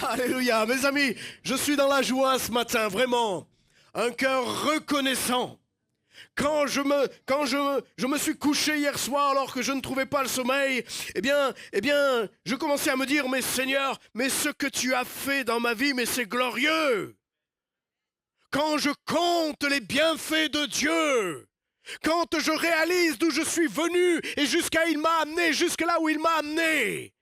Alléluia. Mes amis, je suis dans la joie ce matin, vraiment. Un cœur reconnaissant. Je me suis couché hier soir alors que je ne trouvais pas le sommeil, je commençais à me dire, mais Seigneur, mais ce que tu as fait dans ma vie, mais c'est glorieux. Quand je compte les bienfaits de Dieu, quand je réalise d'où je suis venu et il m'a amené, jusque là où il m'a amené.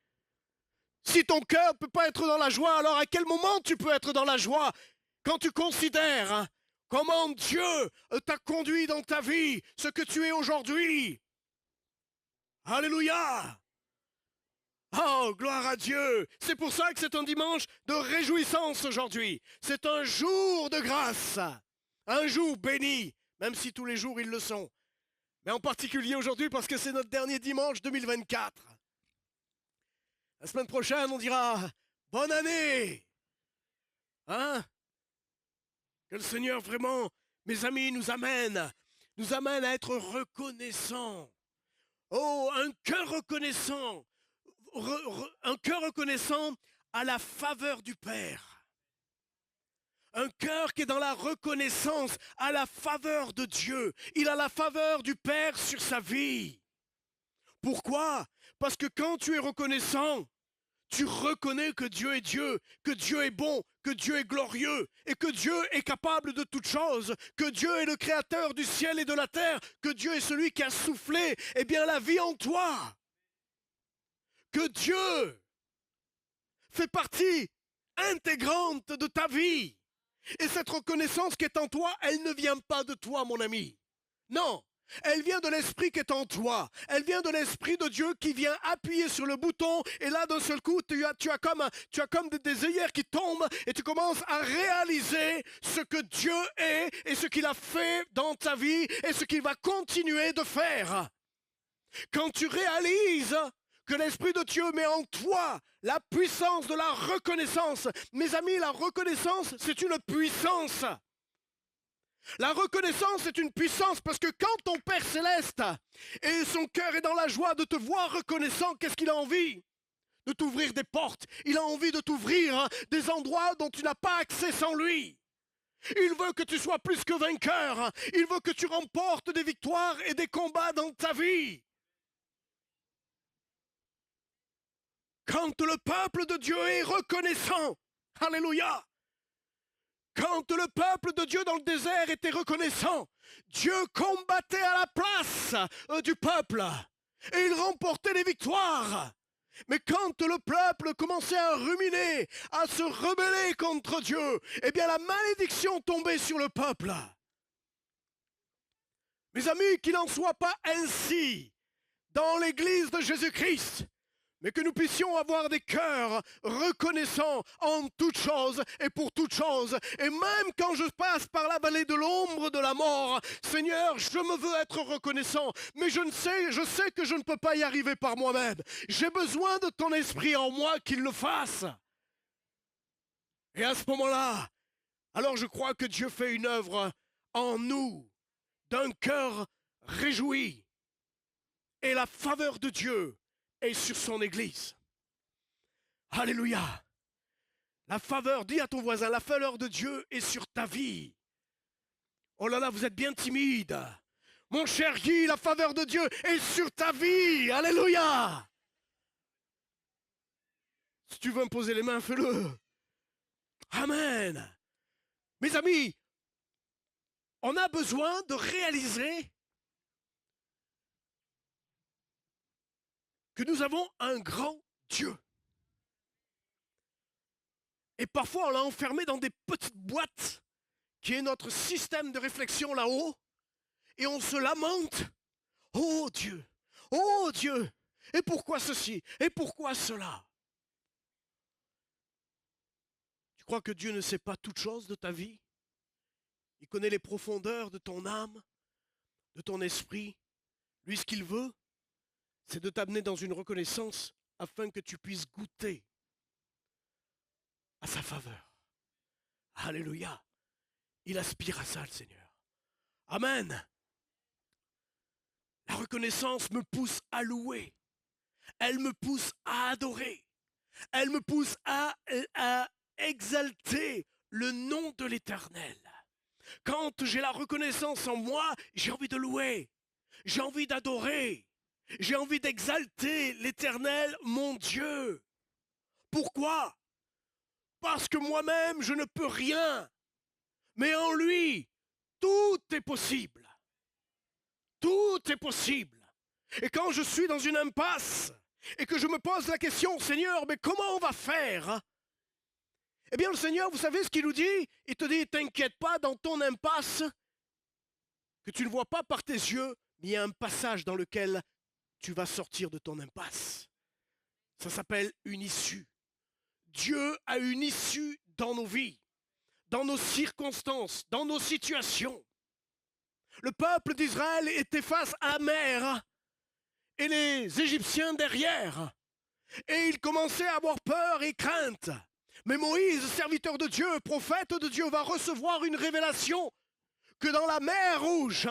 Si ton cœur ne peut pas être dans la joie, alors à quel moment tu peux être dans la joie? Quand tu considères comment Dieu t'a conduit dans ta vie, ce que tu es aujourd'hui. Alléluia! Oh, gloire à Dieu! C'est pour ça que c'est un dimanche de réjouissance aujourd'hui. C'est un jour de grâce. Un jour béni, même si tous les jours ils le sont. Mais en particulier aujourd'hui parce que c'est notre dernier dimanche 2024. La semaine prochaine, on dira « Bonne année !» Hein? Que le Seigneur vraiment, mes amis, nous amène à être reconnaissants. Oh, un cœur reconnaissant, un cœur reconnaissant à la faveur du Père. Un cœur qui est dans la reconnaissance à la faveur de Dieu. Il a la faveur du Père sur sa vie. Pourquoi? Parce que quand tu es reconnaissant, tu reconnais que Dieu est Dieu, que Dieu est bon, que Dieu est glorieux et que Dieu est capable de toutes choses, que Dieu est le créateur du ciel et de la terre, que Dieu est celui qui a soufflé la vie en toi. Que Dieu fait partie intégrante de ta vie. Et cette reconnaissance qui est en toi, elle ne vient pas de toi, mon ami. Non. Elle vient de l'esprit qui est en toi. Elle vient de l'esprit de Dieu qui vient appuyer sur le bouton et là d'un seul coup tu as comme des œillères qui tombent et tu commences à réaliser ce que Dieu est et ce qu'il a fait dans ta vie et ce qu'il va continuer de faire. Quand tu réalises que l'Esprit de Dieu met en toi la puissance de la reconnaissance, mes amis, la reconnaissance c'est une puissance. La reconnaissance est une puissance parce que quand ton Père Céleste et son cœur est dans la joie de te voir reconnaissant, qu'est-ce qu'il a envie? De t'ouvrir des portes. Il a envie de t'ouvrir des endroits dont tu n'as pas accès sans lui. Il veut que tu sois plus que vainqueur. Il veut que tu remportes des victoires et des combats dans ta vie. Quand le peuple de Dieu est reconnaissant, alléluia, quand le peuple de Dieu dans le désert était reconnaissant, Dieu combattait à la place du peuple et il remportait les victoires. Mais quand le peuple commençait à ruminer, à se rebeller contre Dieu, la malédiction tombait sur le peuple. Mes amis, qu'il n'en soit pas ainsi dans l'église de Jésus-Christ. Mais que nous puissions avoir des cœurs reconnaissants en toutes choses et pour toutes choses. Et même quand je passe par la vallée de l'ombre de la mort, Seigneur, je me veux être reconnaissant. Mais je sais que je ne peux pas y arriver par moi-même. J'ai besoin de ton esprit en moi qu'il le fasse. Et à ce moment-là, alors je crois que Dieu fait une œuvre en nous, d'un cœur réjoui. Et la faveur de Dieu est sur son église. Alléluia. La faveur, dis à ton voisin, la faveur de Dieu est sur ta vie. Oh là là, vous êtes bien timide. Mon cher Guy, la faveur de Dieu est sur ta vie. Alléluia. Si tu veux me poser les mains, fais-le. Amen. Mes amis, on a besoin de réaliser que nous avons un grand Dieu. Et parfois, on l'a enfermé dans des petites boîtes, qui est notre système de réflexion là-haut, et on se lamente. Oh Dieu, et pourquoi ceci, et pourquoi cela? Tu crois que Dieu ne sait pas toutes choses de ta vie? Il connaît les profondeurs de ton âme, de ton esprit. Lui, ce qu'il veut, c'est de t'amener dans une reconnaissance afin que tu puisses goûter à sa faveur. Alléluia. Il aspire à ça, le Seigneur. Amen. La reconnaissance me pousse à louer. Elle me pousse à adorer. Elle me pousse à d'exalter le nom de l'Éternel. Quand j'ai la reconnaissance en moi, j'ai envie de louer, j'ai envie d'adorer, j'ai envie d'exalter l'Éternel, mon Dieu. Pourquoi? Parce que moi-même, je ne peux rien. Mais en lui, tout est possible. Tout est possible. Et quand je suis dans une impasse et que je me pose la question, Seigneur, mais comment on va faire? Eh bien, le Seigneur, vous savez ce qu'il nous dit? Il te dit, t'inquiète pas dans ton impasse, que tu ne vois pas par tes yeux, mais il y a un passage dans lequel tu vas sortir de ton impasse. Ça s'appelle une issue. Dieu a une issue dans nos vies, dans nos circonstances, dans nos situations. Le peuple d'Israël était face à la mer et les Égyptiens derrière. Et ils commençaient à avoir peur et crainte. Mais Moïse, serviteur de Dieu, prophète de Dieu, va recevoir une révélation que dans la mer Rouge,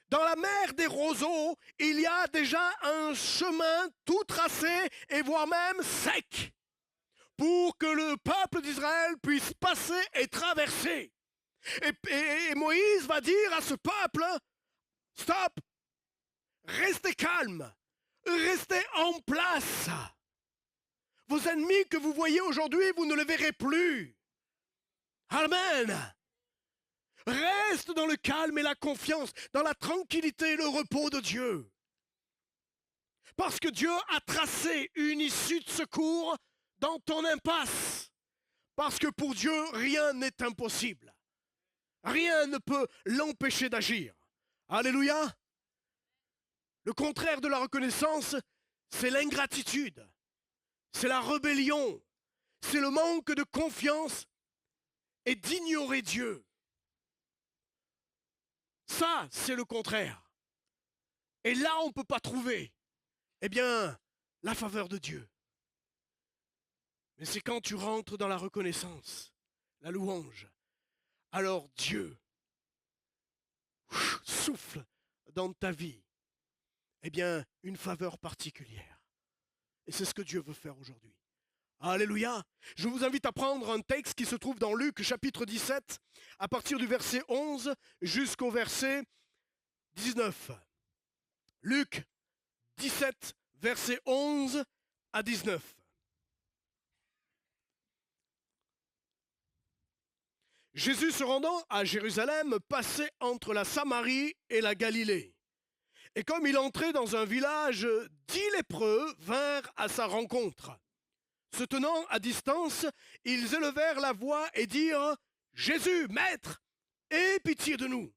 dans la mer des roseaux, il y a déjà un chemin tout tracé et voire même sec pour que le peuple d'Israël puisse passer et traverser. Et Moïse va dire à ce peuple, stop, restez calme, restez en place. Vos ennemis que vous voyez aujourd'hui, vous ne les verrez plus. Amen. Reste dans le calme et la confiance, dans la tranquillité et le repos de Dieu. Parce que Dieu a tracé une issue de secours dans ton impasse. Parce que pour Dieu, rien n'est impossible. Rien ne peut l'empêcher d'agir. Alléluia. Le contraire de la reconnaissance, c'est l'ingratitude. C'est la rébellion. C'est le manque de confiance et d'ignorer Dieu. Ça, c'est le contraire. Et là, on ne peut pas trouver, eh bien, la faveur de Dieu. Mais c'est quand tu rentres dans la reconnaissance, la louange, alors Dieu souffle dans ta vie, eh bien, une faveur particulière. Et c'est ce que Dieu veut faire aujourd'hui. Alléluia. Je vous invite à prendre un texte qui se trouve dans Luc chapitre 17, à partir du verset 11 jusqu'au verset 19. Luc 17, verset 11 à 19. Jésus se rendant à Jérusalem passait entre la Samarie et la Galilée. Et comme il entrait dans un village, 10 lépreux vinrent à sa rencontre. Se tenant à distance, ils élevèrent la voix et dirent « Jésus, Maître, aie pitié de nous !»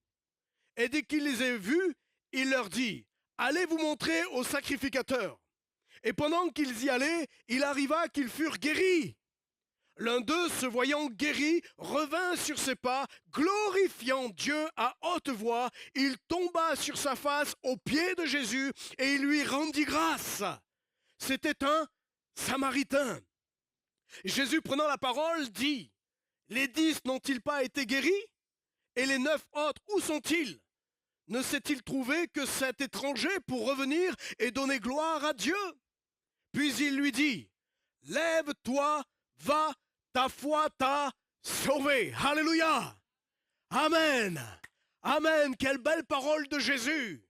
Et dès qu'il les eut vus, il leur dit « Allez vous montrer au sacrificateur. » Et pendant qu'ils y allaient, il arriva qu'ils furent guéris. L'un d'eux, se voyant guéri, revint sur ses pas, glorifiant Dieu à haute voix. Il tomba sur sa face aux pieds de Jésus et il lui rendit grâce. C'était un Samaritain. Jésus, prenant la parole, dit « Les 10 n'ont-ils pas été guéris? Et les 9 autres, où sont-ils? Ne s'est-il trouvé que cet étranger pour revenir et donner gloire à Dieu? » Puis il lui dit « Lève-toi, va, ta foi t'a sauvé. » Alléluia. Amen. Amen. Quelle belle parole de Jésus.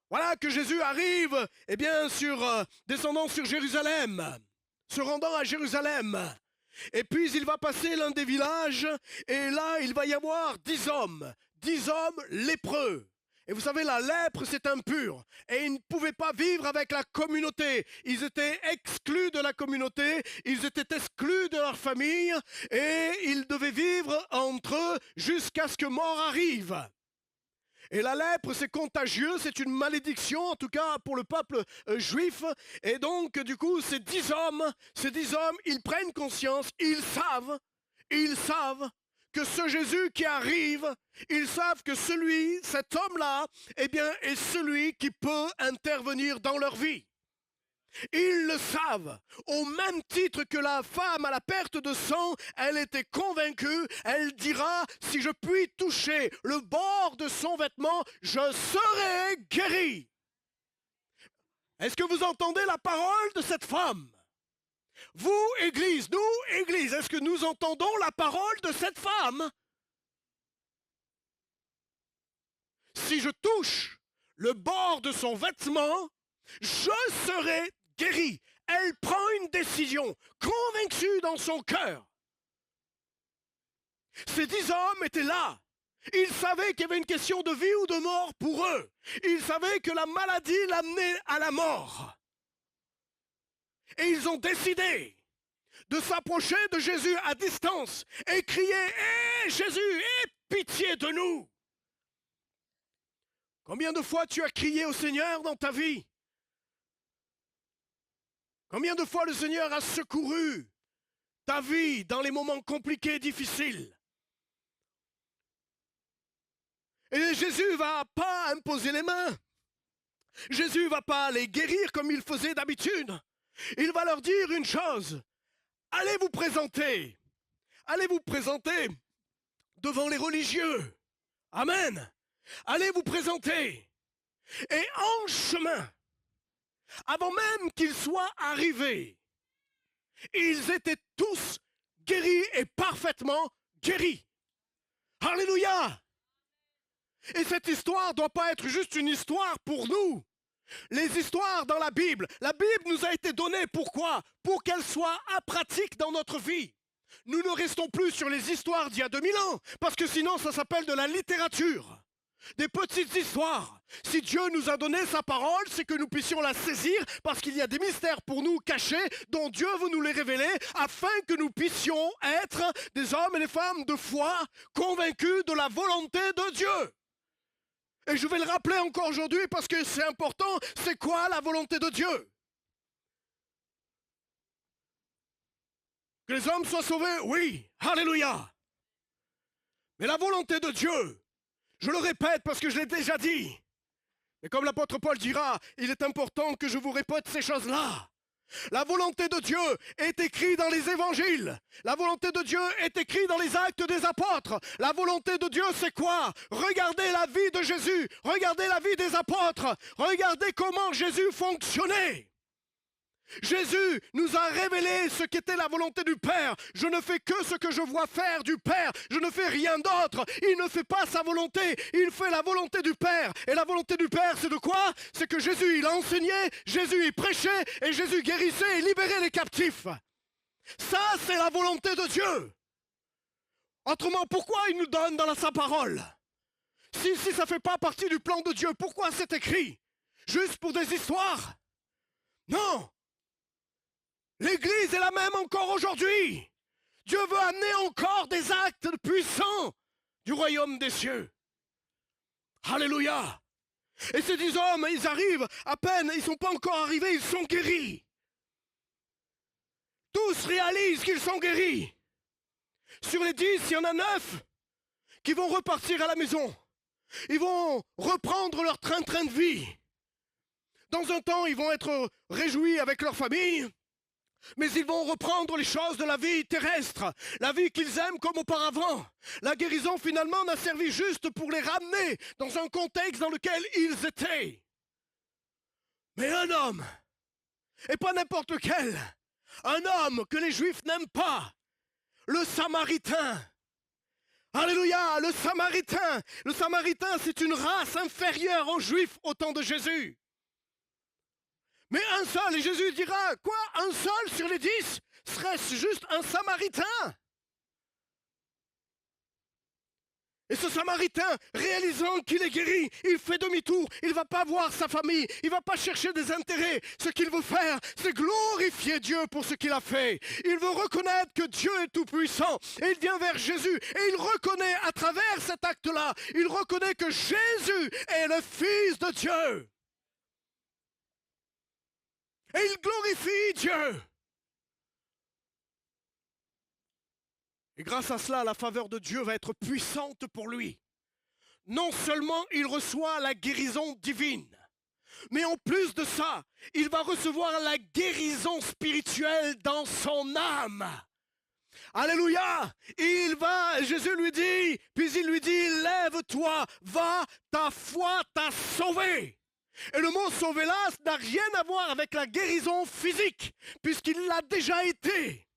Voilà que Jésus arrive, eh bien, descendant sur Jérusalem, se rendant à Jérusalem. Et puis il va passer l'un des villages, et là il va y avoir 10 hommes lépreux. Et vous savez, la lèpre, c'est impur. Et ils ne pouvaient pas vivre avec la communauté. Ils étaient exclus de la communauté, ils étaient exclus de leur famille, et ils devaient vivre entre eux jusqu'à ce que mort arrive. Et la lèpre, c'est contagieux, c'est une malédiction, en tout cas pour le peuple juif. Et donc, du coup, ces 10 hommes, ils prennent conscience, ils savent que ce Jésus qui arrive, ils savent que cet homme-là, eh bien, est celui qui peut intervenir dans leur vie. Ils le savent, au même titre que la femme à la perte de sang, elle était convaincue, elle dira, si je puis toucher le bord de son vêtement, je serai guéri. Est-ce que vous entendez la parole de cette femme? Vous, Église, nous, Église, est-ce que nous entendons la parole de cette femme? Si je touche le bord de son vêtement, je serai guéri. Elle prend une décision, convaincue dans son cœur. Ces 10 hommes étaient là. Ils savaient qu'il y avait une question de vie ou de mort pour eux. Ils savaient que la maladie l'amenait à la mort. Et ils ont décidé de s'approcher de Jésus à distance et crier « Hé Jésus, aie pitié de nous !» Combien de fois tu as crié au Seigneur dans ta vie? Combien de fois le Seigneur a secouru ta vie dans les moments compliqués et difficiles? Et Jésus ne va pas imposer les mains. Jésus ne va pas les guérir comme il faisait d'habitude. Il va leur dire une chose. Allez vous présenter. Allez vous présenter devant les religieux. Amen. Allez vous présenter. Et en chemin, avant même qu'ils soient arrivés, ils étaient tous guéris et parfaitement guéris. Alléluia! Et cette histoire ne doit pas être juste une histoire pour nous. Les histoires dans la Bible nous a été donnée pourquoi? Pour qu'elle soit pratique dans notre vie. Nous ne restons plus sur les histoires d'il y a 2000 ans, parce que sinon ça s'appelle de la littérature. Des petites histoires. Si Dieu nous a donné sa parole, c'est que nous puissions la saisir parce qu'il y a des mystères pour nous cachés dont Dieu veut nous les révéler afin que nous puissions être des hommes et des femmes de foi convaincus de la volonté de Dieu. Et je vais le rappeler encore aujourd'hui parce que c'est important. C'est quoi la volonté de Dieu? Que les hommes soient sauvés? Oui. Alléluia. Mais la volonté de Dieu, je le répète parce que je l'ai déjà dit. Mais comme l'apôtre Paul dira, il est important que je vous répète ces choses-là. La volonté de Dieu est écrite dans les évangiles. La volonté de Dieu est écrite dans les actes des apôtres. La volonté de Dieu, c'est quoi? Regardez la vie de Jésus. Regardez la vie des apôtres. Regardez comment Jésus fonctionnait. Jésus nous a révélé ce qu'était la volonté du Père. Je ne fais que ce que je vois faire du Père. Je ne fais rien d'autre. Il ne fait pas sa volonté. Il fait la volonté du Père. Et la volonté du Père, c'est de quoi? C'est que Jésus, il enseignait, Jésus, il prêchait, et Jésus guérissait et libérait les captifs. Ça, c'est la volonté de Dieu. Autrement, pourquoi il nous donne dans sa parole? Si ça ne fait pas partie du plan de Dieu, pourquoi c'est écrit? Juste pour des histoires? Non! L'Église est la même encore aujourd'hui. Dieu veut amener encore des actes puissants du royaume des cieux. Alléluia. Et ces 10 hommes, ils arrivent à peine, ils ne sont pas encore arrivés, ils sont guéris. Tous réalisent qu'ils sont guéris. Sur les 10, il y en a 9 qui vont repartir à la maison. Ils vont reprendre leur train-train de vie. Dans un temps, ils vont être réjouis avec leur famille. Mais ils vont reprendre les choses de la vie terrestre, la vie qu'ils aiment comme auparavant. La guérison finalement n'a servi juste pour les ramener dans un contexte dans lequel ils étaient. Mais un homme, et pas n'importe lequel, un homme que les Juifs n'aiment pas, le Samaritain. Alléluia, le Samaritain. Le Samaritain, c'est une race inférieure aux Juifs au temps de Jésus. Mais un seul, et Jésus dira, quoi? Un seul sur les 10? Serait-ce juste un Samaritain? Et ce Samaritain, réalisant qu'il est guéri, il fait demi-tour, il ne va pas voir sa famille, il ne va pas chercher des intérêts. Ce qu'il veut faire, c'est glorifier Dieu pour ce qu'il a fait. Il veut reconnaître que Dieu est tout-puissant. Et il vient vers Jésus et il reconnaît à travers cet acte-là, il reconnaît que Jésus est le Fils de Dieu. Et il glorifie Dieu. Et grâce à cela, la faveur de Dieu va être puissante pour lui. Non seulement il reçoit la guérison divine, mais en plus de ça, il va recevoir la guérison spirituelle dans son âme. Alléluia! Jésus lui dit, puis il lui dit, lève-toi, va, ta foi t'a sauvé. Et le mot sauver là n'a rien à voir avec la guérison physique, puisqu'il l'a déjà été.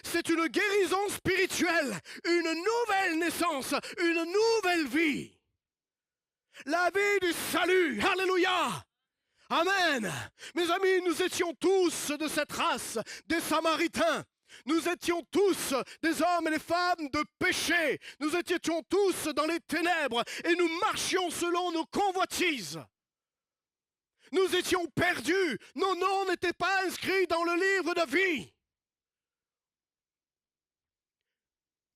C'est une guérison spirituelle, une nouvelle naissance, une nouvelle vie. La vie du salut, alléluia. Amen. Mes amis, nous étions tous de cette race, des Samaritains. Nous étions tous des hommes et des femmes de péché. Nous étions tous dans les ténèbres et nous marchions selon nos convoitises. Nous étions perdus. Nos noms n'étaient pas inscrits dans le livre de vie.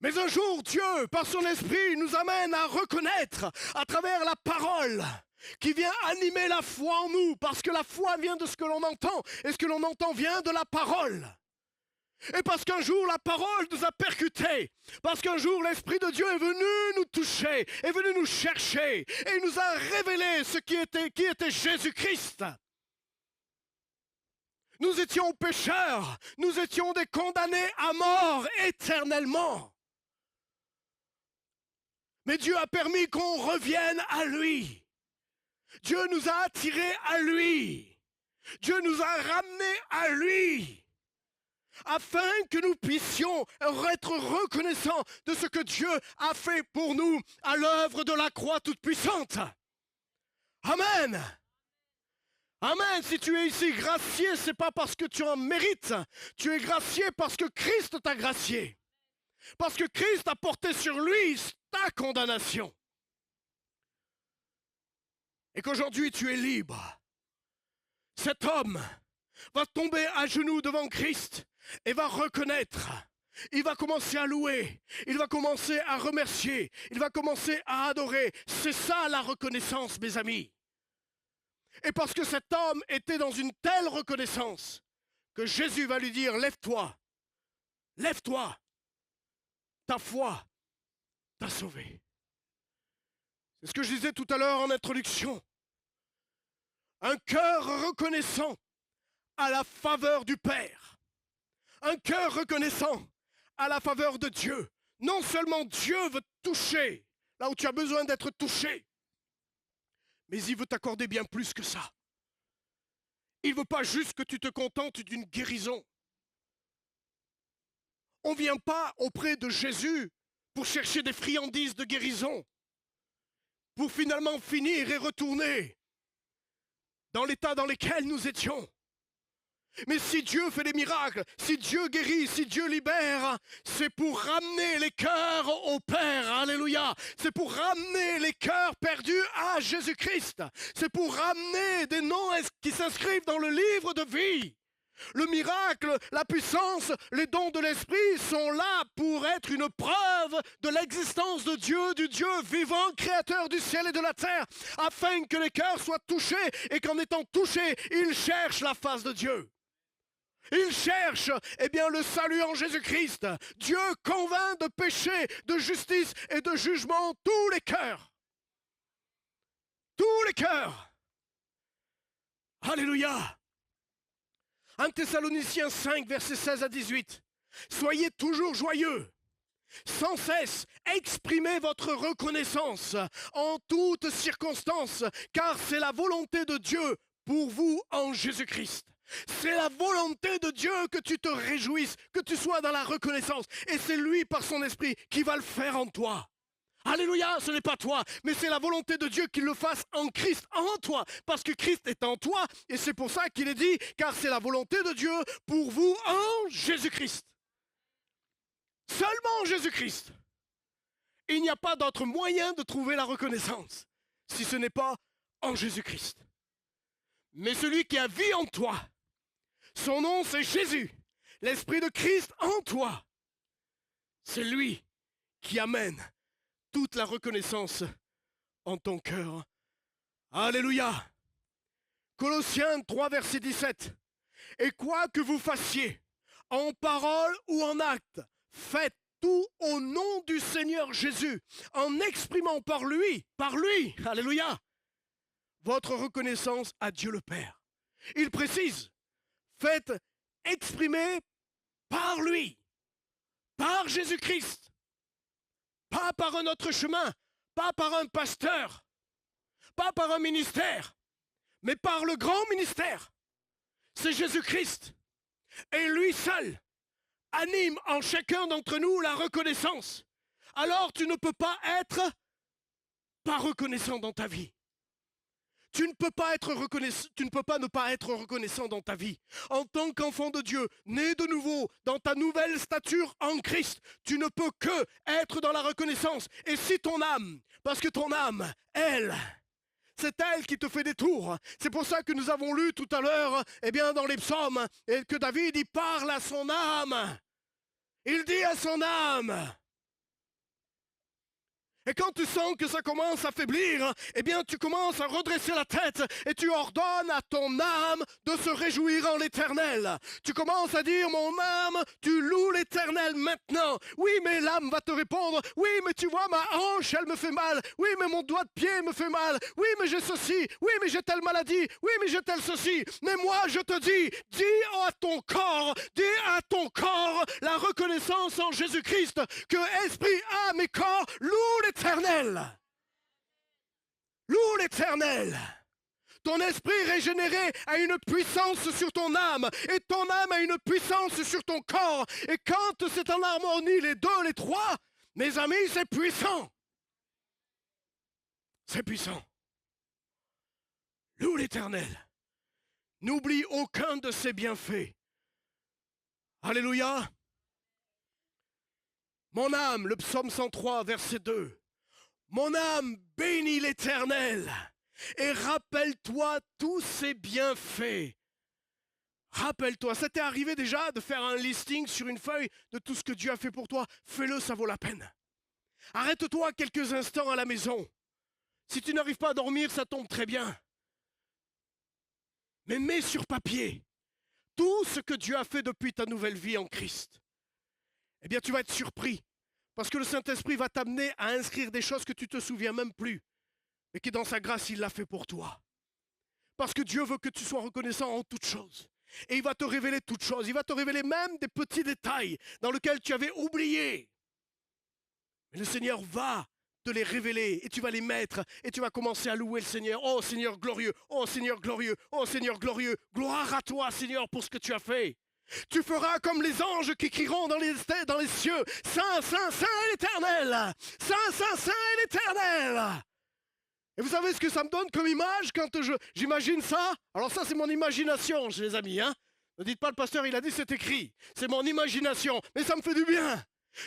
Mais un jour, Dieu, par son esprit, nous amène à reconnaître à travers la parole qui vient animer la foi en nous, parce que la foi vient de ce que l'on entend, et ce que l'on entend vient de la parole. Et parce qu'un jour, la parole nous a percutés, parce qu'un jour, l'Esprit de Dieu est venu nous toucher, est venu nous chercher, et il nous a révélé ce qui était Jésus-Christ. Nous étions pécheurs, nous étions des condamnés à mort éternellement. Mais Dieu a permis qu'on revienne à lui. Dieu nous a attirés à lui. Dieu nous a ramenés à lui. Afin que nous puissions être reconnaissants de ce que Dieu a fait pour nous à l'œuvre de la croix toute-puissante. Amen. Amen. Si tu es ici gracié, ce n'est pas parce que tu en mérites. Tu es gracié parce que Christ t'a gracié. Parce que Christ a porté sur lui ta condamnation. Et qu'aujourd'hui tu es libre. Cet homme va tomber à genoux devant Christ et va reconnaître. Il va commencer à louer, il va commencer à remercier, il va commencer à adorer. C'est ça la reconnaissance, mes amis. Et parce que cet homme était dans une telle reconnaissance que Jésus va lui dire, lève-toi, lève-toi, ta foi t'a sauvé. C'est ce que je disais tout à l'heure en introduction. Un cœur reconnaissant à la faveur du Père. Un cœur reconnaissant à la faveur de Dieu. Non seulement Dieu veut te toucher là où tu as besoin d'être touché, mais il veut t'accorder bien plus que ça. Il ne veut pas juste que tu te contentes d'une guérison. On ne vient pas auprès de Jésus pour chercher des friandises de guérison, pour finalement finir et retourner dans l'état dans lequel nous étions. Mais si Dieu fait des miracles, si Dieu guérit, si Dieu libère, c'est pour ramener les cœurs au Père. Alléluia. C'est pour ramener les cœurs perdus à Jésus-Christ. C'est pour ramener des noms qui s'inscrivent dans le livre de vie. Le miracle, la puissance, les dons de l'Esprit sont là pour être une preuve de l'existence de Dieu, du Dieu vivant, créateur du ciel et de la terre, afin que les cœurs soient touchés et qu'en étant touchés, ils cherchent la face de Dieu. Ils cherchent, le salut en Jésus-Christ. Dieu convainc de péché, de justice et de jugement tous les cœurs. Tous les cœurs. Alléluia. 1 Thessaloniciens 5, versets 16 à 18. Soyez toujours joyeux. Sans cesse, exprimez votre reconnaissance en toutes circonstances, car c'est la volonté de Dieu pour vous en Jésus-Christ. C'est la volonté de Dieu que tu te réjouisses, que tu sois dans la reconnaissance. Et c'est lui, par son esprit, qui va le faire en toi. Alléluia, ce n'est pas toi, mais c'est la volonté de Dieu qu'il le fasse en Christ, en toi. Parce que Christ est en toi, et c'est pour ça qu'il est dit, car c'est la volonté de Dieu pour vous en Jésus-Christ. Seulement en Jésus-Christ. Il n'y a pas d'autre moyen de trouver la reconnaissance, si ce n'est pas en Jésus-Christ. Mais celui qui a vie en toi, son nom c'est Jésus, l'Esprit de Christ en toi. C'est lui qui amène toute la reconnaissance en ton cœur. Alléluia. Colossiens 3, verset 17. Et quoi que vous fassiez, en parole ou en acte, faites tout au nom du Seigneur Jésus, en exprimant par lui, alléluia, votre reconnaissance à Dieu le Père. Il précise, faites exprimer par lui, par Jésus-Christ, pas par un autre chemin, pas par un pasteur, pas par un ministère, mais par le grand ministère. C'est Jésus-Christ. Et lui seul anime en chacun d'entre nous la reconnaissance. Alors tu ne peux pas être pas reconnaissant dans ta vie. Tu ne peux pas ne pas être reconnaissant dans ta vie. En tant qu'enfant de Dieu, né de nouveau, dans ta nouvelle stature en Christ, tu ne peux que être dans la reconnaissance. Et si ton âme, parce que ton âme, elle, c'est elle qui te fait des tours. C'est pour ça que nous avons lu tout à l'heure, dans les psaumes, et que David, il parle à son âme. Il dit à son âme. Et quand tu sens que ça commence à faiblir, tu commences à redresser la tête et tu ordonnes à ton âme de se réjouir en l'Éternel. Tu commences à dire, mon âme, tu loues l'Éternel maintenant. Oui, mais l'âme va te répondre, oui, mais tu vois, ma hanche, elle me fait mal. Oui, mais mon doigt de pied me fait mal. Oui, mais j'ai ceci. Oui, mais j'ai telle maladie. Oui, mais j'ai tel ceci. Mais moi, je te dis à ton corps la reconnaissance en Jésus-Christ que esprit, âme et corps louent l'Éternel. Loue l'Éternel. Ton esprit régénéré a une puissance sur ton âme et ton âme a une puissance sur ton corps. Et quand c'est en harmonie, les deux, les trois, mes amis, c'est puissant. C'est puissant. Loue l'Éternel. N'oublie aucun de ses bienfaits. Alléluia. Mon âme, le psaume 103, verset 2. Mon âme bénit l'Éternel et rappelle-toi tous ses bienfaits. Rappelle-toi, ça t'est arrivé déjà de faire un listing sur une feuille de tout ce que Dieu a fait pour toi? Fais-le, ça vaut la peine. Arrête-toi quelques instants à la maison. Si tu n'arrives pas à dormir, ça tombe très bien. Mais mets sur papier tout ce que Dieu a fait depuis ta nouvelle vie en Christ. Tu vas être surpris. Parce que le Saint-Esprit va t'amener à inscrire des choses que tu ne te souviens même plus. Mais qui dans sa grâce, il l'a fait pour toi. Parce que Dieu veut que tu sois reconnaissant en toutes choses. Et il va te révéler toutes choses. Il va te révéler même des petits détails dans lesquels tu avais oublié. Mais le Seigneur va te les révéler et tu vas les mettre et tu vas commencer à louer le Seigneur. Oh Seigneur glorieux, oh Seigneur glorieux, oh Seigneur glorieux. Gloire à toi Seigneur pour ce que tu as fait. Tu feras comme les anges qui crieront dans les cieux. Saint, Saint, Saint est l'Éternel. Saint, Saint, Saint est l'Éternel. Et vous savez ce que ça me donne comme image quand j'imagine ça? Alors ça, c'est mon imagination, les amis. Ne dites pas le pasteur, il a dit c'est écrit. C'est mon imagination, mais ça me fait du bien.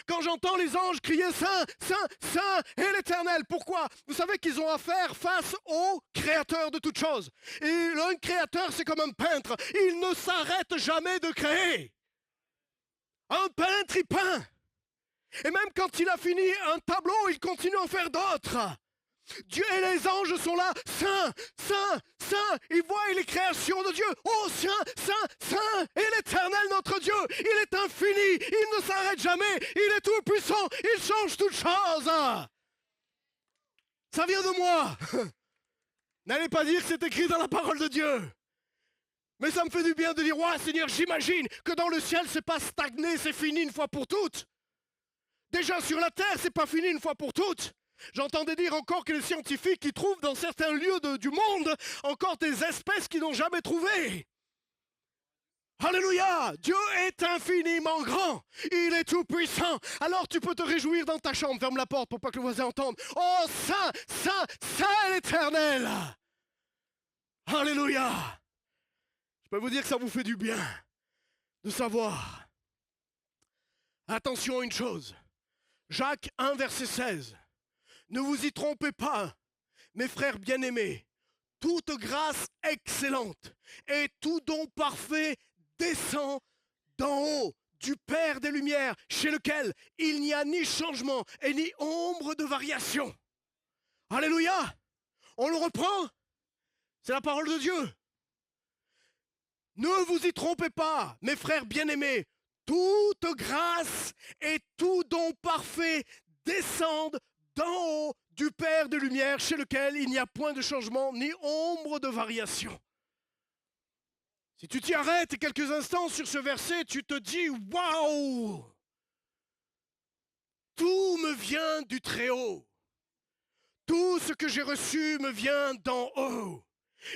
Quand j'entends les anges crier Saint, Saint, Saint est l'Éternel. Pourquoi? Vous savez qu'ils ont affaire face au Créateur de toutes choses. Et un créateur, c'est comme un peintre. Il ne s'arrête jamais de créer. Un peintre, il peint. Et même quand il a fini un tableau, il continue à en faire d'autres. Dieu et les anges sont là, Saint, Saint, Saint, ils voient les créations de Dieu. Oh, Saint, Saint, Saint est l'Éternel notre Dieu. Il est infini, il ne s'arrête jamais, il est tout puissant, il change toutes choses. Ça vient de moi. N'allez pas dire que c'est écrit dans la parole de Dieu. Mais ça me fait du bien de dire, ouais, Seigneur, j'imagine que dans le ciel, c'est pas stagné, c'est fini une fois pour toutes. Déjà sur la terre, c'est pas fini une fois pour toutes. J'entendais dire encore que les scientifiques qui trouvent dans certains lieux du monde encore des espèces qu'ils n'ont jamais trouvées. Alléluia! Dieu est infiniment grand. Il est tout puissant. Alors tu peux te réjouir dans ta chambre. Ferme la porte pour pas que le voisin entende. Oh, Saint, Saint, Saint l'Éternel! Alléluia! Je peux vous dire que ça vous fait du bien de savoir. Attention à une chose. Jacques 1, verset 16. Ne vous y trompez pas, mes frères bien-aimés. Toute grâce excellente et tout don parfait descend d'en haut, du Père des Lumières, chez lequel il n'y a ni changement et ni ombre de variation. Alléluia! On le reprend? C'est la parole de Dieu. Ne vous y trompez pas, mes frères bien-aimés. Toute grâce et tout don parfait descendent d'en haut du Père de lumière, chez lequel il n'y a point de changement ni ombre de variation. Si tu t'y arrêtes quelques instants sur ce verset, tu te dis « Waouh ! Tout me vient du Très-Haut. Tout ce que j'ai reçu me vient d'en haut.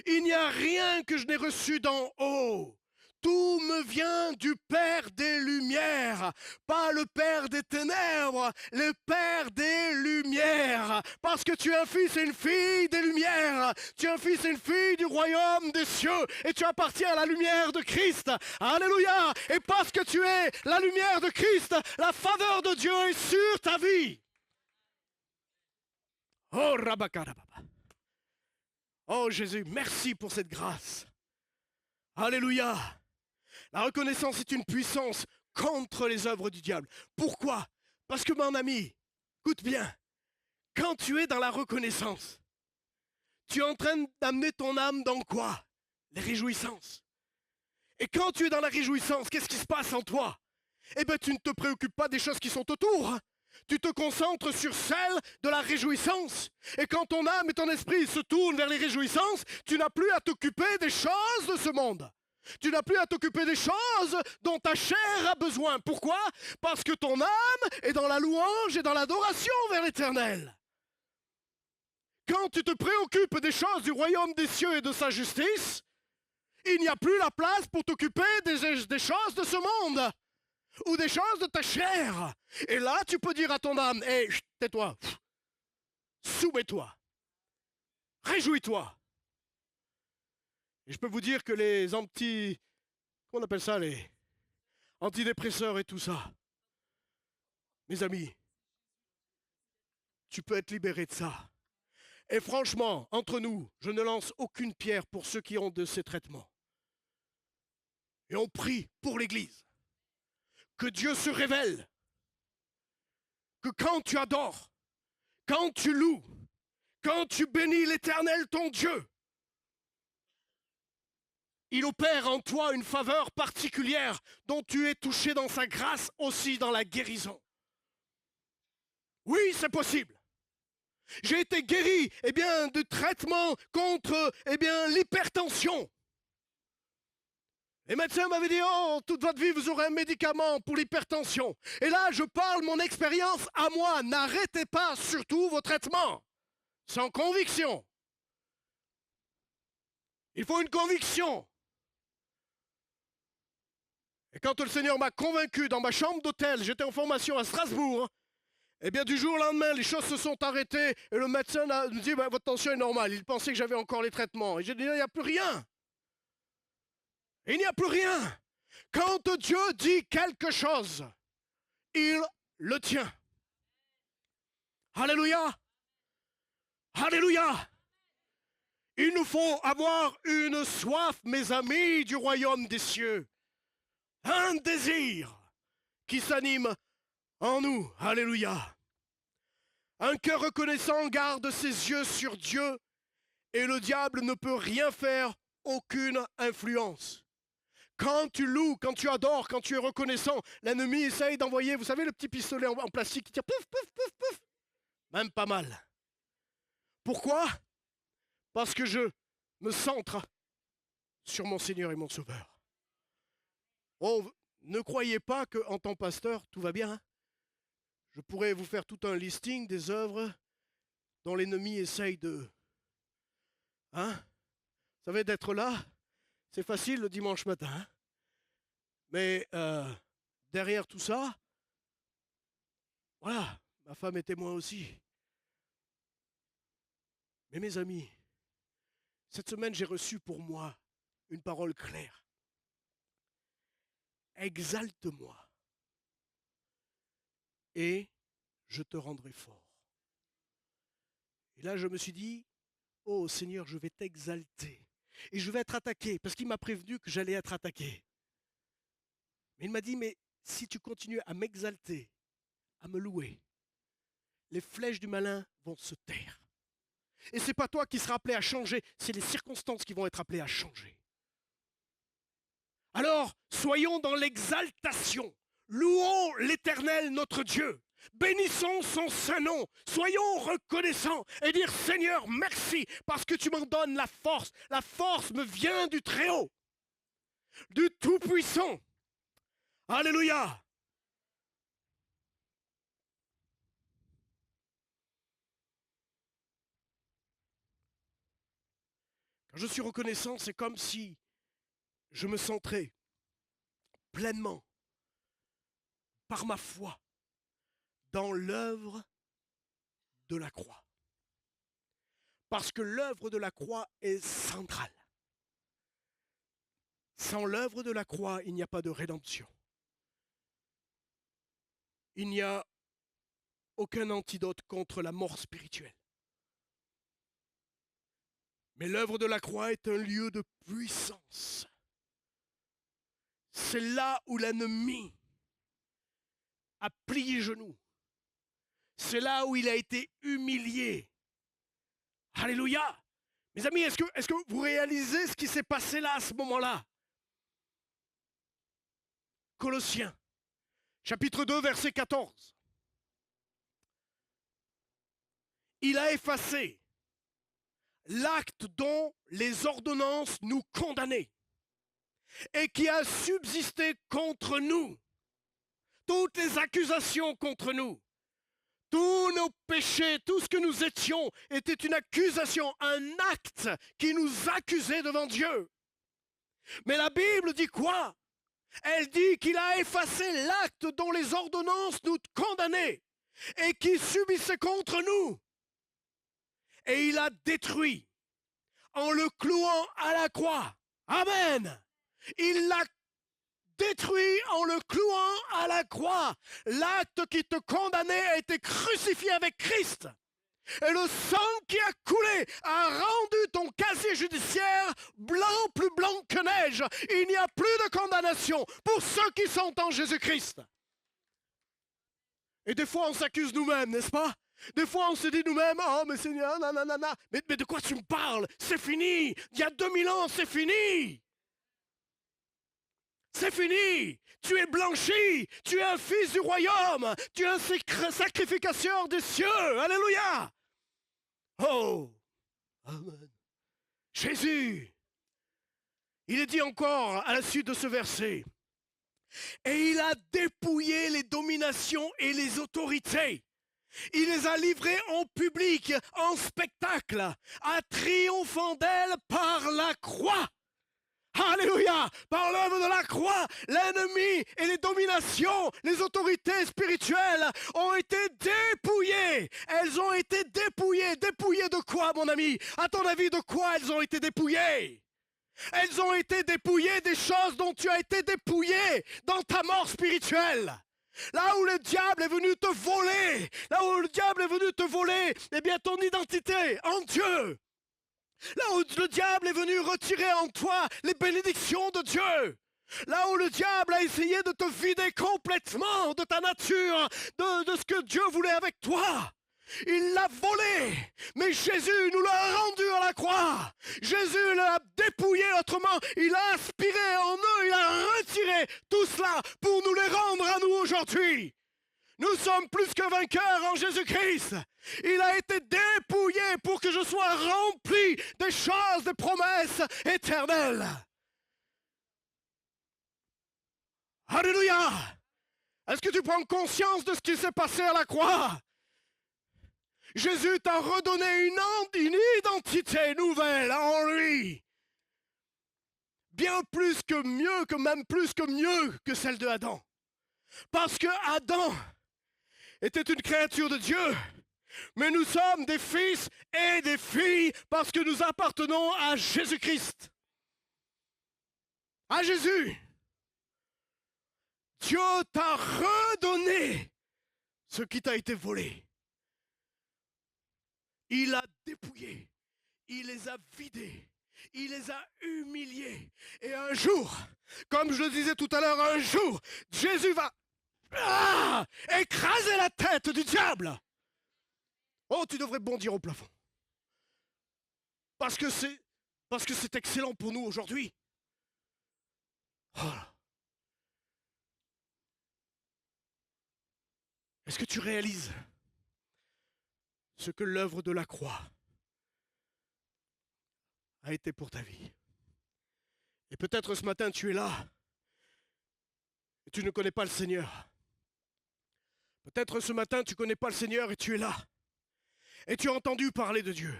Il n'y a rien que je n'ai reçu d'en haut. Tout me vient du Père des Lumières, pas le Père des Ténèbres, le Père des Lumières. Parce que tu es un fils et une fille des Lumières. Tu es un fils et une fille du royaume des cieux. Et tu appartiens à la lumière de Christ. Alléluia. Et parce que tu es la lumière de Christ, la faveur de Dieu est sur ta vie. Oh, Rabakarababa. Oh Jésus, merci pour cette grâce. Alléluia. La reconnaissance est une puissance contre les œuvres du diable. Pourquoi? Parce que mon ami, écoute bien, quand tu es dans la reconnaissance, tu es en train d'amener ton âme dans quoi? Les réjouissances. Et quand tu es dans la réjouissance, qu'est-ce qui se passe en toi? Eh bien, tu ne te préoccupes pas des choses qui sont autour. Tu te concentres sur celle de la réjouissance. Et quand ton âme et ton esprit se tournent vers les réjouissances, tu n'as plus à t'occuper des choses de ce monde. Tu n'as plus à t'occuper des choses dont ta chair a besoin. Pourquoi? Parce que ton âme est dans la louange et dans l'adoration vers l'Éternel. Quand tu te préoccupes des choses du royaume des cieux et de sa justice, il n'y a plus la place pour t'occuper des choses de ce monde ou des choses de ta chair. Et là, tu peux dire à ton âme, hé, tais-toi, soumets-toi, réjouis-toi. Et je peux vous dire que les qu'on appelle ça, les antidépresseurs et tout ça, mes amis, tu peux être libéré de ça. Et franchement, entre nous, je ne lance aucune pierre pour ceux qui ont de ces traitements. Et on prie pour l'Église. Que Dieu se révèle. Que quand tu adores, quand tu loues, quand tu bénis l'Éternel ton Dieu, il opère en toi une faveur particulière dont tu es touché dans sa grâce aussi dans la guérison. Oui, c'est possible. J'ai été guéri de traitement contre l'hypertension. Les médecins m'avaient dit, oh, toute votre vie, vous aurez un médicament pour l'hypertension. Et là, je parle mon expérience à moi. N'arrêtez pas surtout vos traitements. Sans conviction. Il faut une conviction. Et quand le Seigneur m'a convaincu dans ma chambre d'hôtel, j'étais en formation à Strasbourg, du jour au lendemain, les choses se sont arrêtées et le médecin me dit, votre tension est normale. Il pensait que j'avais encore les traitements. Et j'ai dit, il n'y a plus rien. Il n'y a plus rien. Quand Dieu dit quelque chose, il le tient. Alléluia. Alléluia. Il nous faut avoir une soif, mes amis, du royaume des cieux. Un désir qui s'anime en nous. Alléluia. Un cœur reconnaissant garde ses yeux sur Dieu et le diable ne peut rien faire, aucune influence. Quand tu loues, quand tu adores, quand tu es reconnaissant, l'ennemi essaye d'envoyer, vous savez, le petit pistolet en plastique qui tire pouf, pouf, pouf, pouf. Même pas mal. Pourquoi? Parce que je me centre sur mon Seigneur et mon Sauveur. Oh, ne croyez pas qu'en tant que pasteur, tout va bien. Hein? Je pourrais vous faire tout un listing des œuvres dont l'ennemi essaye de... Hein? Vous savez, d'être là, c'est facile le dimanche matin. Hein? Mais derrière tout ça, voilà, ma femme est témoin aussi. Mais mes amis, cette semaine, j'ai reçu pour moi une parole claire. Exalte-moi et je te rendrai fort. Et là, je me suis dit, oh Seigneur, je vais t'exalter. Et je vais être attaqué, parce qu'il m'a prévenu que j'allais être attaqué. Mais il m'a dit, mais si tu continues à m'exalter, à me louer, les flèches du malin vont se taire. Et ce n'est pas toi qui seras appelé à changer, c'est les circonstances qui vont être appelées à changer. Alors, soyons dans l'exaltation. Louons l'Éternel notre Dieu. Bénissons son saint nom. Soyons reconnaissants et dire Seigneur, merci parce que tu m'en donnes la force. La force me vient du Très-Haut, du Tout-Puissant. Alléluia. Je suis reconnaissant, c'est comme si je me centrais pleinement par ma foi dans l'œuvre de la croix. Parce que l'œuvre de la croix est centrale. Sans l'œuvre de la croix, il n'y a pas de rédemption. Il n'y a aucun antidote contre la mort spirituelle. Mais l'œuvre de la croix est un lieu de puissance. C'est là où l'ennemi a plié genoux. C'est là où il a été humilié. Alléluia! Mes amis, est-ce que vous réalisez ce qui s'est passé là à ce moment-là? Colossiens, chapitre 2, verset 14. Il a effacé l'acte dont les ordonnances nous condamnaient et qui a subsisté contre nous. Toutes les accusations contre nous, tous nos péchés, tout ce que nous étions était une accusation, un acte qui nous accusait devant Dieu. Mais la Bible dit quoi? Elle dit qu'il a effacé l'acte dont les ordonnances nous condamnaient et qui subissait contre nous. Et il a détruit en le clouant à la croix. Amen. Il l'a détruit en le clouant à la croix. L'acte qui te condamnait a été crucifié avec Christ. Et le sang qui a coulé a rendu ton casier judiciaire blanc, plus blanc que neige. Il n'y a plus de condamnation pour ceux qui sont en Jésus-Christ. Et des fois, on s'accuse nous-mêmes, n'est-ce pas? Des fois, on se dit nous-mêmes, oh, mais Seigneur, nanana. Mais de quoi tu me parles? C'est fini. Il y a 2000 ans, c'est fini. C'est fini. Tu es blanchi. Tu es un fils du royaume. Tu es un sacrificateur des cieux. Alléluia. Oh, amen. Jésus, il est dit encore à la suite de ce verset, et il a dépouillé les dominations et les autorités. Il les a livrées en public, en spectacle, en triomphant d'elles par la croix. Alléluia! Par l'œuvre de la croix, l'ennemi et les dominations, les autorités spirituelles ont été dépouillées. Elles ont été dépouillées. Dépouillées de quoi, mon ami? À ton avis, de quoi elles ont été dépouillées? Elles ont été dépouillées des choses dont tu as été dépouillé dans ta mort spirituelle. Là où le diable est venu te voler, eh bien ton identité en Dieu. Là où le diable est venu retirer en toi les bénédictions de Dieu. Là où le diable a essayé de te vider complètement de ta nature, de ce que Dieu voulait avec toi. Il l'a volé, mais Jésus nous l'a rendu à la croix. Jésus l'a dépouillé autrement. Il a aspiré en eux, il a retiré tout cela pour nous les rendre à nous aujourd'hui. Nous sommes plus que vainqueurs en Jésus-Christ. Il a été dépouillé pour que je sois rempli des choses, des promesses éternelles. Alléluia! Est-ce que tu prends conscience de ce qui s'est passé à la croix? Jésus t'a redonné une identité nouvelle en lui. Bien plus que mieux, même plus que mieux que celle de Adam. Parce que Adam était une créature de Dieu. Mais nous sommes des fils et des filles parce que nous appartenons à Jésus-Christ. À Jésus. Dieu t'a redonné ce qui t'a été volé. Il a dépouillé, il les a vidés, il les a humiliés. Et un jour, comme je le disais tout à l'heure, un jour, Jésus va écraser la tête du diable. Oh, tu devrais bondir au plafond. Parce que c'est excellent pour nous aujourd'hui. Oh. Est-ce que tu réalises ce que l'œuvre de la croix a été pour ta vie? Et peut-être ce matin tu es là et tu ne connais pas le Seigneur. Peut-être ce matin tu ne connais pas le Seigneur et tu es là. Et tu as entendu parler de Dieu.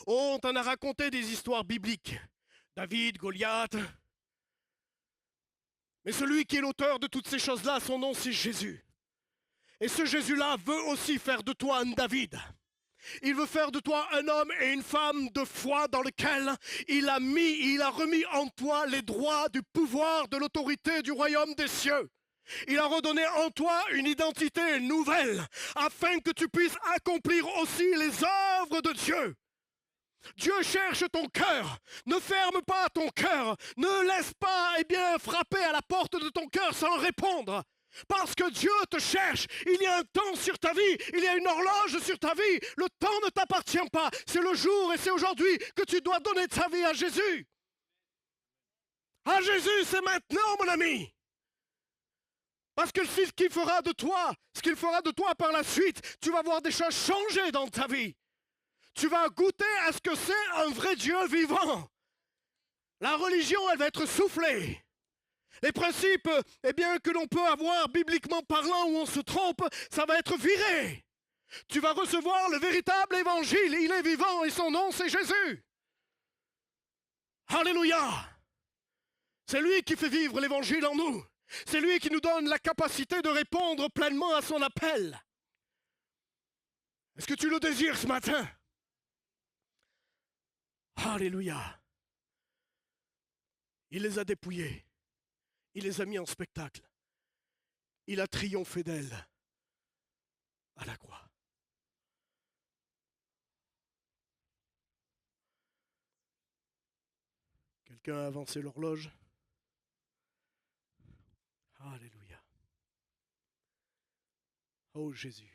Oh, on t'en a raconté des histoires bibliques. David, Goliath. Mais celui qui est l'auteur de toutes ces choses-là, son nom c'est Jésus. Et ce Jésus-là veut aussi faire de toi un David. Il veut faire de toi un homme et une femme de foi dans lequel il a remis en toi les droits du pouvoir, de l'autorité du royaume des cieux. Il a redonné en toi une identité nouvelle afin que tu puisses accomplir aussi les œuvres de Dieu. Dieu cherche ton cœur. Ne ferme pas ton cœur. Ne laisse pas frapper à la porte de ton cœur sans répondre. Parce que Dieu te cherche. Il y a un temps sur ta vie. Il y a une horloge sur ta vie. Le temps ne t'appartient pas. C'est le jour et c'est aujourd'hui que tu dois donner ta vie à Jésus. À Jésus, c'est maintenant, mon ami. Parce que ce qu'il fera de toi par la suite, tu vas voir des choses changer dans ta vie. Tu vas goûter à ce que c'est un vrai Dieu vivant. La religion, elle va être soufflée. Les principes que l'on peut avoir bibliquement parlant où on se trompe, ça va être viré. Tu vas recevoir le véritable évangile. Il est vivant et son nom, c'est Jésus. Alléluia. C'est lui qui fait vivre l'évangile en nous. C'est lui qui nous donne la capacité de répondre pleinement à son appel. Est-ce que tu le désires ce matin? Alléluia. Il les a dépouillés. Il les a mis en spectacle. Il a triomphé d'elle à la croix. Quelqu'un a avancé l'horloge? Alléluia. Oh Jésus.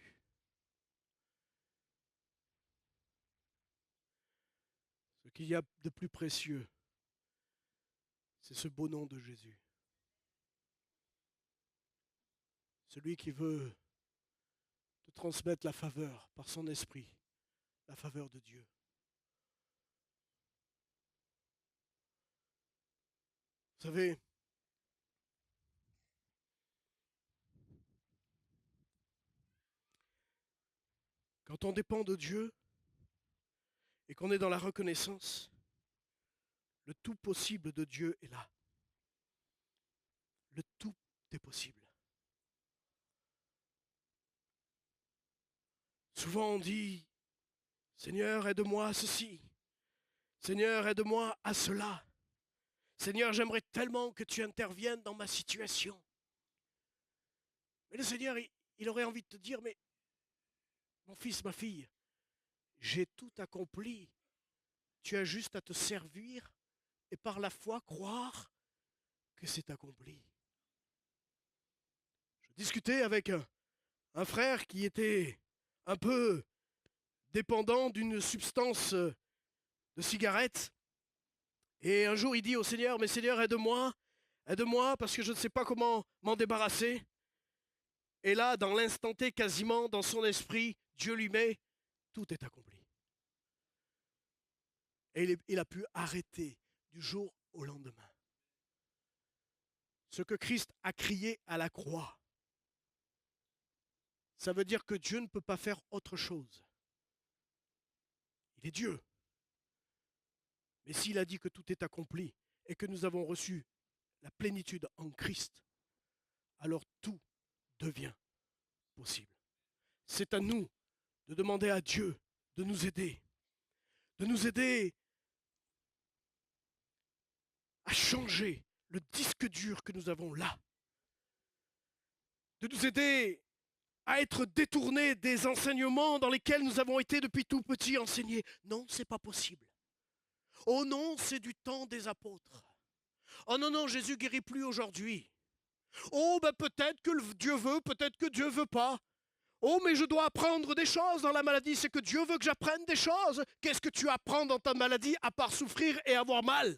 Ce qu'il y a de plus précieux, c'est ce beau nom de Jésus. Celui qui veut te transmettre la faveur par son esprit, la faveur de Dieu. Vous savez, quand on dépend de Dieu et qu'on est dans la reconnaissance, le tout possible de Dieu est là. Le tout est possible. Souvent on dit, Seigneur, aide-moi à ceci. Seigneur, aide-moi à cela. Seigneur, j'aimerais tellement que tu interviennes dans ma situation. Mais le Seigneur, il aurait envie de te dire, mais mon fils, ma fille, j'ai tout accompli. Tu as juste à te servir et par la foi croire que c'est accompli. Je discutais avec un frère qui était un peu dépendant d'une substance de cigarette. Et un jour, il dit au Seigneur, mais Seigneur, aide-moi parce que je ne sais pas comment m'en débarrasser. Et là, dans l'instant T, quasiment, dans son esprit, Dieu lui met, tout est accompli. Et il a pu arrêter du jour au lendemain. Ce que Christ a crié à la croix, ça veut dire que Dieu ne peut pas faire autre chose. Il est Dieu. Mais s'il a dit que tout est accompli et que nous avons reçu la plénitude en Christ, alors tout devient possible. C'est à nous de demander à Dieu de nous aider à changer le disque dur que nous avons là, de nous aider à être détournés des enseignements dans lesquels nous avons été depuis tout petit enseignés. Non, c'est pas possible. Oh non, c'est du temps des apôtres. Oh non, non, Jésus guérit plus aujourd'hui. Oh, ben peut-être que Dieu veut, peut-être que Dieu veut pas. Oh, mais je dois apprendre des choses dans la maladie. C'est que Dieu veut que j'apprenne des choses. Qu'est-ce que tu apprends dans ta maladie à part souffrir et avoir mal?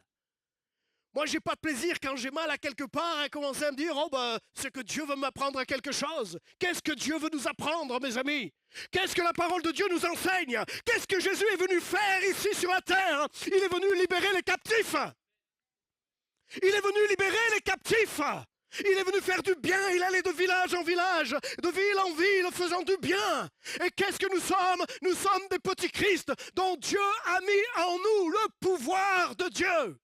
Moi, j'ai pas de plaisir quand j'ai mal à quelque part à commencer à me dire, oh ben, c'est que Dieu veut m'apprendre à quelque chose. Qu'est-ce que Dieu veut nous apprendre, mes amis? Qu'est-ce que la parole de Dieu nous enseigne? Qu'est-ce que Jésus est venu faire ici sur la terre? Il est venu libérer les captifs. Il est venu libérer les captifs. Il est venu faire du bien. Il allait de village en village, de ville en ville, faisant du bien. Et qu'est-ce que nous sommes? Nous sommes des petits Christ dont Dieu a mis en nous le pouvoir de Dieu.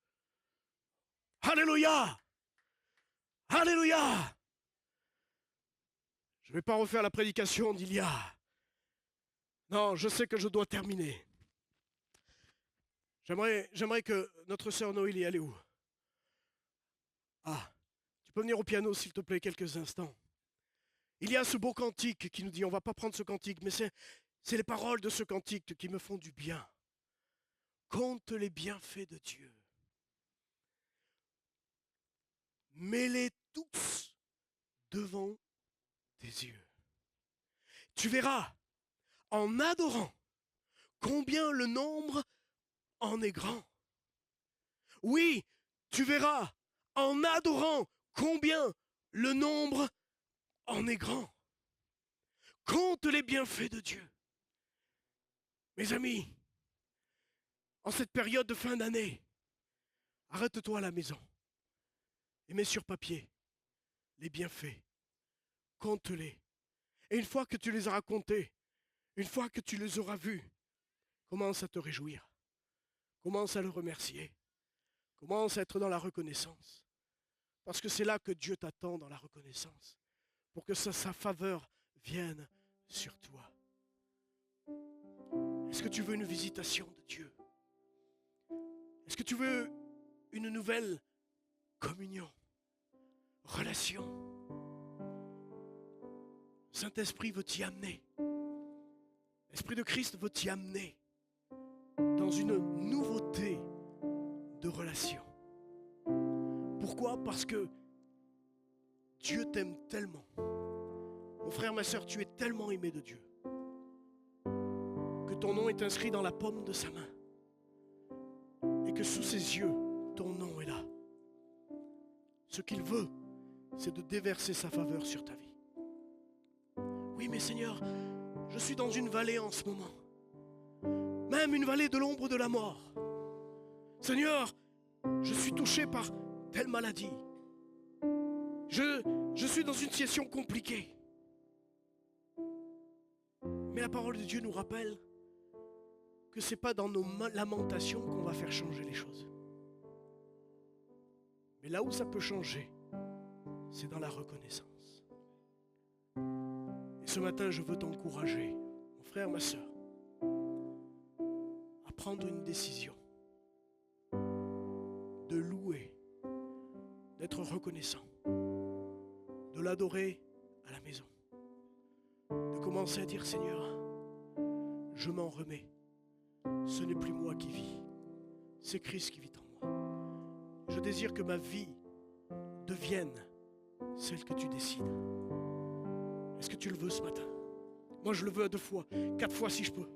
Alléluia! Alléluia! Je ne vais pas refaire la prédication d'il y a. Non, je sais que je dois terminer. J'aimerais que notre sœur Noélie, elle est où? Ah, tu peux venir au piano s'il te plaît quelques instants. Il y a ce beau cantique qui nous dit, on ne va pas prendre ce cantique, mais c'est les paroles de ce cantique qui me font du bien. Compte les bienfaits de Dieu. Mets-les tous devant tes yeux. Tu verras, en adorant, combien le nombre en est grand. Oui, tu verras, en adorant, combien le nombre en est grand. Compte les bienfaits de Dieu. Mes amis, en cette période de fin d'année, arrête-toi à la maison et mets sur papier les bienfaits. Compte-les. Et une fois que tu les auras comptés, une fois que tu les auras vus, commence à te réjouir. Commence à le remercier. Commence à être dans la reconnaissance. Parce que c'est là que Dieu t'attend, dans la reconnaissance. Pour que sa faveur vienne sur toi. Est-ce que tu veux une visitation de Dieu? Est-ce que tu veux une nouvelle communion, relation? Saint-Esprit veut t'y amener. L'Esprit de Christ veut t'y amener dans une nouveauté de relation. Pourquoi? Parce que Dieu t'aime tellement. Mon frère, ma soeur, tu es tellement aimé de Dieu que ton nom est inscrit dans la paume de sa main et que sous ses yeux, ton nom est là. Ce qu'il veut, c'est de déverser sa faveur sur ta vie. Oui, mais Seigneur, je suis dans une vallée en ce moment. Même une vallée de l'ombre de la mort. Seigneur, je suis touché par telle maladie. Je suis dans une situation compliquée. Mais la parole de Dieu nous rappelle que ce n'est pas dans nos lamentations qu'on va faire changer les choses. Mais là où ça peut changer, c'est dans la reconnaissance. Et ce matin, je veux t'encourager, mon frère, ma soeur, à prendre une décision de louer, d'être reconnaissant, de l'adorer à la maison, de commencer à dire, Seigneur, je m'en remets. Ce n'est plus moi qui vis, c'est Christ qui vit en moi. Je désire que ma vie devienne celle que tu décides. Est-ce que tu le veux ce matin? Moi je le veux à 2 fois, 4 fois si je peux.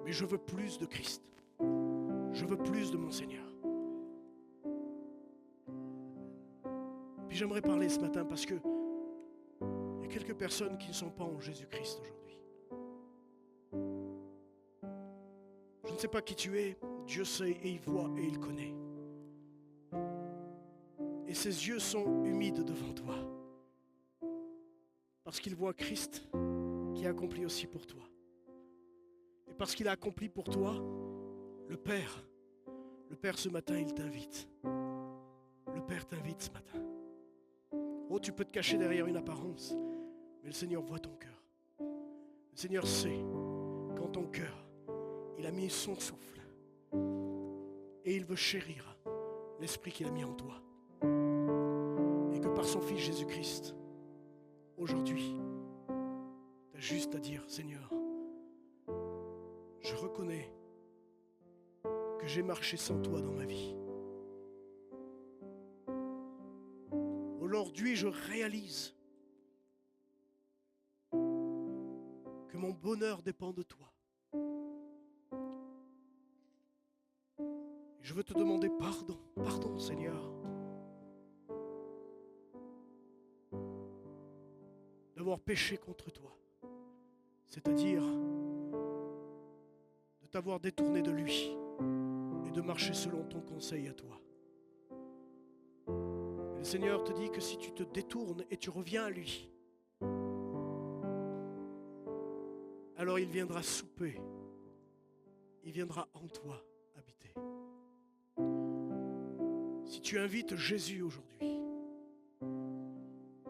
Mais je veux plus de Christ. Je veux plus de mon Seigneur. Puis j'aimerais parler ce matin parce que il y a quelques personnes qui ne sont pas en Jésus-Christ aujourd'hui. Je ne sais pas qui tu es, Dieu sait et il voit et il connaît. Et ses yeux sont humides devant toi. Parce qu'il voit Christ qui a accompli aussi pour toi. Et parce qu'il a accompli pour toi, le Père ce matin, il t'invite. Le Père t'invite ce matin. Oh, tu peux te cacher derrière une apparence, mais le Seigneur voit ton cœur. Le Seigneur sait qu'en ton cœur, il a mis son souffle. Et il veut chérir l'esprit qu'il a mis en toi. Et que par son Fils Jésus-Christ, aujourd'hui, tu as juste à dire, Seigneur, je reconnais que j'ai marché sans toi dans ma vie. Aujourd'hui, je réalise que mon bonheur dépend de toi. Je veux te demander pardon, pardon Seigneur, d'avoir péché contre toi, c'est-à-dire de t'avoir détourné de lui et de marcher selon ton conseil à toi. Le Seigneur te dit que si tu te détournes et tu reviens à lui, alors il viendra souper, il viendra en toi habiter. Si Si tu invites Jésus aujourd'hui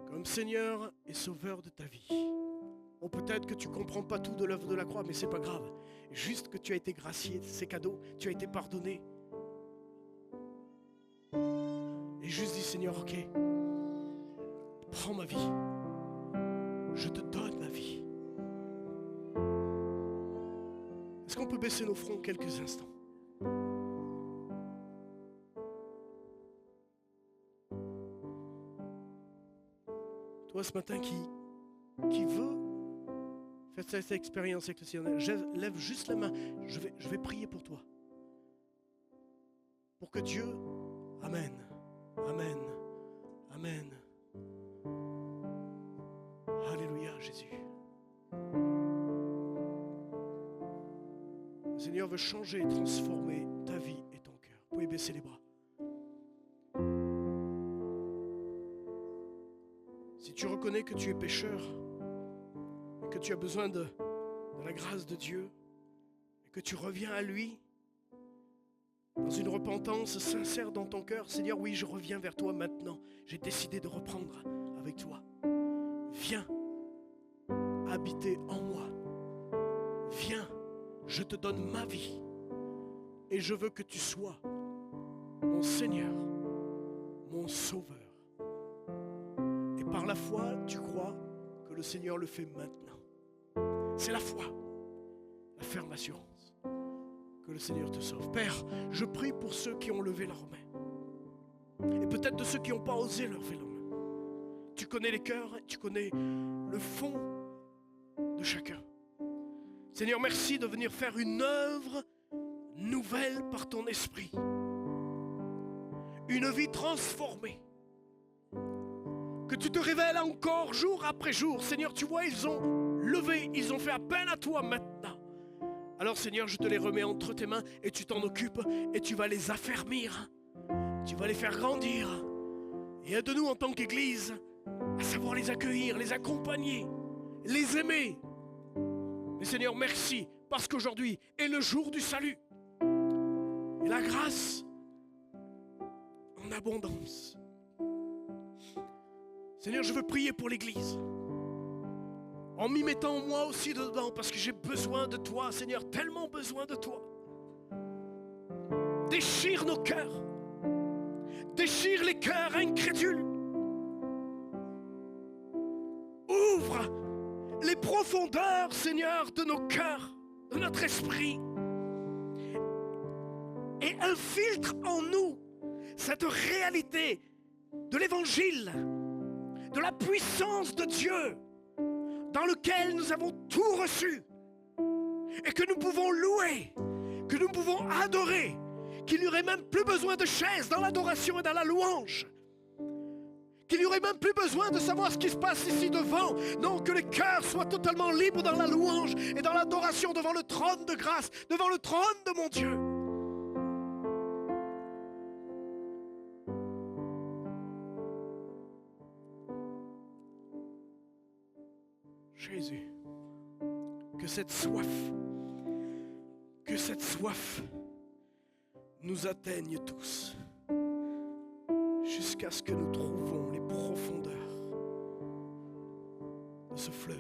comme Seigneur et Sauveur de ta vie, ou peut-être que tu ne comprends pas tout de l'œuvre de la croix, mais c'est pas grave. Juste que tu as été gracié, c'est cadeau, tu as été pardonné. Et juste dis, Seigneur, ok, prends ma vie. Je te donne ma vie. Est-ce qu'on peut baisser nos fronts quelques instants? Toi ce matin qui veut faire cette expérience avec le Seigneur, lève juste la main. Je vais prier pour toi. Pour que Dieu, Amen, Amen, Amen. Alléluia Jésus. Le Seigneur veut changer et transformer ta vie et ton cœur. Vous pouvez baisser les bras. Si tu reconnais que tu es pécheur et que tu as besoin de la grâce de Dieu et que tu reviens à lui dans une repentance sincère dans ton cœur, Seigneur, oui, je reviens vers toi maintenant. J'ai décidé de reprendre avec toi. Viens habiter en moi. Viens, je te donne ma vie et je veux que tu sois mon Seigneur, mon Sauveur. Et par la foi, tu crois que le Seigneur le fait maintenant. C'est la foi, la ferme assurance que le Seigneur te sauve. Père, je prie pour ceux qui ont levé leurs mains. Et peut-être de ceux qui n'ont pas osé lever leurs mains. Tu connais les cœurs, tu connais le fond de chacun. Seigneur, merci de venir faire une œuvre nouvelle par ton esprit. Une vie transformée. Que tu te révèles encore jour après jour. Seigneur, tu vois, ils ont levé, ils ont fait appel à toi maintenant. Alors Seigneur, je te les remets entre tes mains et tu t'en occupes et tu vas les affermir. Tu vas les faire grandir. Et aide-nous en tant qu'Église à savoir les accueillir, les accompagner, les aimer. Mais Seigneur, merci parce qu'aujourd'hui est le jour du salut. Et la grâce en abondance. Seigneur, je veux prier pour l'Église. En m'y mettant moi aussi dedans parce que j'ai besoin de toi, Seigneur, tellement besoin de toi. Déchire nos cœurs. Déchire les cœurs incrédules. Ouvre les profondeurs, Seigneur, de nos cœurs, de notre esprit. Et infiltre en nous cette réalité de l'Évangile, de la puissance de Dieu, dans lequel nous avons tout reçu, et que nous pouvons louer, que nous pouvons adorer, qu'il n'y aurait même plus besoin de chaises dans l'adoration et dans la louange, qu'il n'y aurait même plus besoin de savoir ce qui se passe ici devant. Non, que les cœurs soient totalement libres dans la louange et dans l'adoration devant le trône de grâce, devant le trône de mon Dieu. Jésus, que cette soif nous atteigne tous, jusqu'à ce que nous trouvions les profondeurs de ce fleuve.